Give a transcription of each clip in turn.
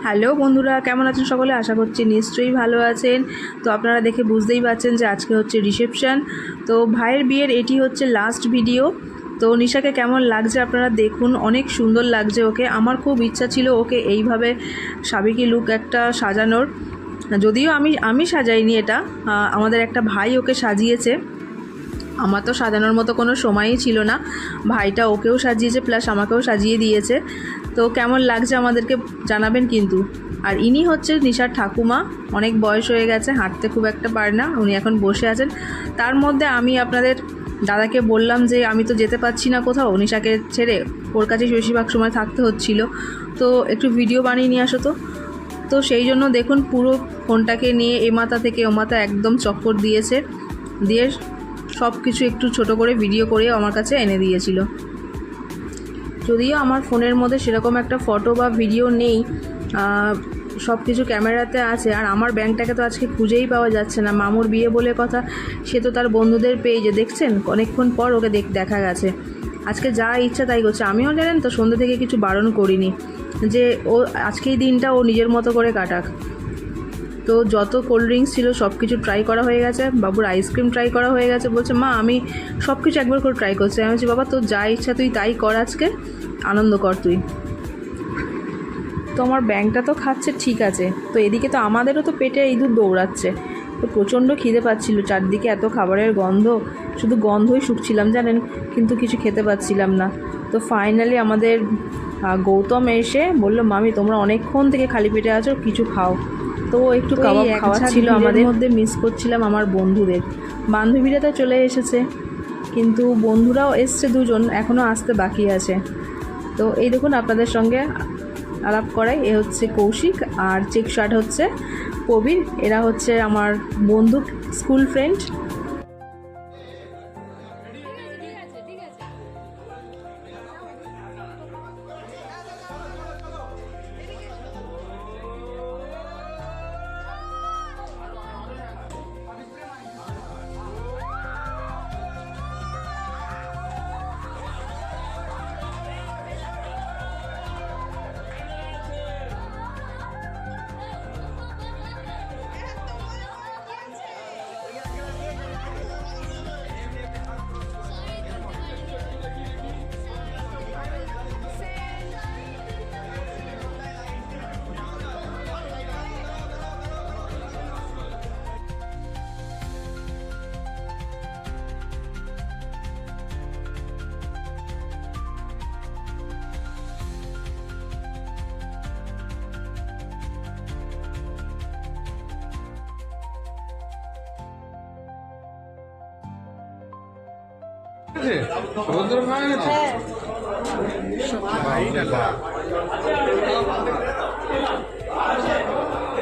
Hello বন্ধুরা, কেমন আছেন সকলে? আশা করছি নিশ্চয়ই ভালো আছেন। তো আপনারা দেখে বুঝতেই পারছেন যে আজকে হচ্ছে রিসেপশন। তো ভাইয়ের বিয়ের এটি হচ্ছে লাস্ট ভিডিও। তো নিশাকে কেমন লাগছে আপনারা দেখুন, অনেক সুন্দর লাগছে ওকে। আমার খুব ইচ্ছা ছিল ওকে এইভাবে সাবেকি লুক একটা সাজানোর, যদিও আমি সাজাইনি এটা, আমাদের একটা ভাই ওকে সাজিয়েছে। আমার তো সাজানোর মতো কোনো সময়ই ছিল না, ভাইটা ওকেও সাজিয়েছে প্লাস আমাকেও সাজিয়ে দিয়েছে। তো কেমন লাগছে আমাদেরকে জানাবেন কিন্তু। আর ইনি হচ্ছে নিশার ঠাকুমা, অনেক বয়স হয়ে গেছে, হাঁটতে খুব একটা পারে না, উনি এখন বসে আছেন। তার মধ্যে আমি আপনাদের দাদাকে বললাম যে আমি তো যেতে পারছি না কোথাও, নিশাকে ছেড়ে ওর কাছে বেশিরভাগ সময় থাকতে হচ্ছিল, তো একটু ভিডিও বানিয়ে নিয়ে আসো। তো সেই জন্য দেখুন পুরো ফোনটাকে নিয়ে এ মাথা থেকে ও মাথা একদম চক্কর দিয়েছে, দিয়ে সব কিছু একটু ছোট করে ভিডিও করে আমার কাছে এনে দিয়েছিল। যদিও আমার ফোনের মধ্যে সেরকম একটা ফটো বা ভিডিও নেই, সব কিছু ক্যামেরাতে আছে। আর আমার ব্যাংকটাকে তো আজকে খুঁজেই পাওয়া যাচ্ছে না। মামুর বিয়ে বলে কথা, সে তো তার বন্ধুদের পেজে দেখছেন অনেকক্ষণ পর ওকে দেখা গেছে। আজকে যা ইচ্ছা তাই করছে। আমিও জানেন তো সন্ধ্যে থেকে কিছু বারণ করিনি যে ও আজকেই দিনটা ও নিজের মতো করে কাটাক। তো যত কোল্ড ড্রিঙ্কস ছিল সব কিছু ট্রাই করা হয়ে গেছে, বাবুর আইসক্রিম ট্রাই করা হয়ে গেছে। বলছে মা আমি সব কিছু একবার করে ট্রাই করছি। আমি বলছি বাবা তোর যা ইচ্ছা তুই তাই কর, আজকে আনন্দ কর তুই। তো আমার ব্যাংকটা তো খাচ্ছে ঠিক আছে, তো এদিকে তো আমাদেরও তো পেটে ইঁদুর দৌড়াচ্ছে। তো প্রচণ্ড খিদে পাচ্ছিল, চারদিকে এত খাবারের গন্ধ, শুধু গন্ধই শুকছিলাম জানেন, কিন্তু কিছু খেতে পাচ্ছিলাম না। তো ফাইনালি আমাদের গৌতম এসে বললো মামি তোমরা অনেকক্ষণ থেকে খালি পেটে আছো, কিছু খাও। তো একটু কাবাব খাওয়াচ্ছিল আমাদের মধ্যে। মিস করছিলাম আমার বন্ধুদের, বান্ধবীরা তো চলে এসেছে কিন্তু বন্ধুরাও এসছে দুজন, এখনও আসতে বাকি আছে। তো এই দেখুন আপনাদের সঙ্গে আলাপ করাই, এ হচ্ছে কৌশিক আর চেক শার্ট হচ্ছে প্রবীর, এরা হচ্ছে আমার বন্ধু, স্কুল ফ্রেন্ড।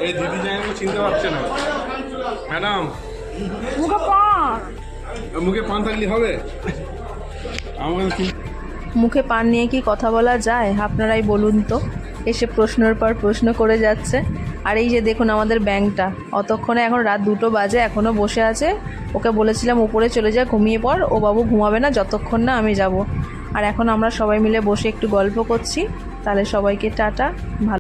এই দিদি যাই চিনতে পারছে না ম্যাডাম, মুখে পান থাকলে হবে? মুখে পান নিয়ে কি কথা বলা যায় আপনারাই বলুন তো। এসে প্রশ্নের পর প্রশ্ন করে যাচ্ছে। আর এই যে দেখুন আমাদের ব্যাংকটা, অতক্ষণে এখন রাত 2টো বাজে, এখনও বসে আছে। ওকে বলেছিলাম উপরে চলে যা ঘুমিয়ে পড়, ও বাবু ঘুমাবে না যতক্ষণ না আমি যাব। আর এখন আমরা সবাই মিলে বসে একটু গল্প করছি। তাহলে সবাইকে টাটা, ভালো।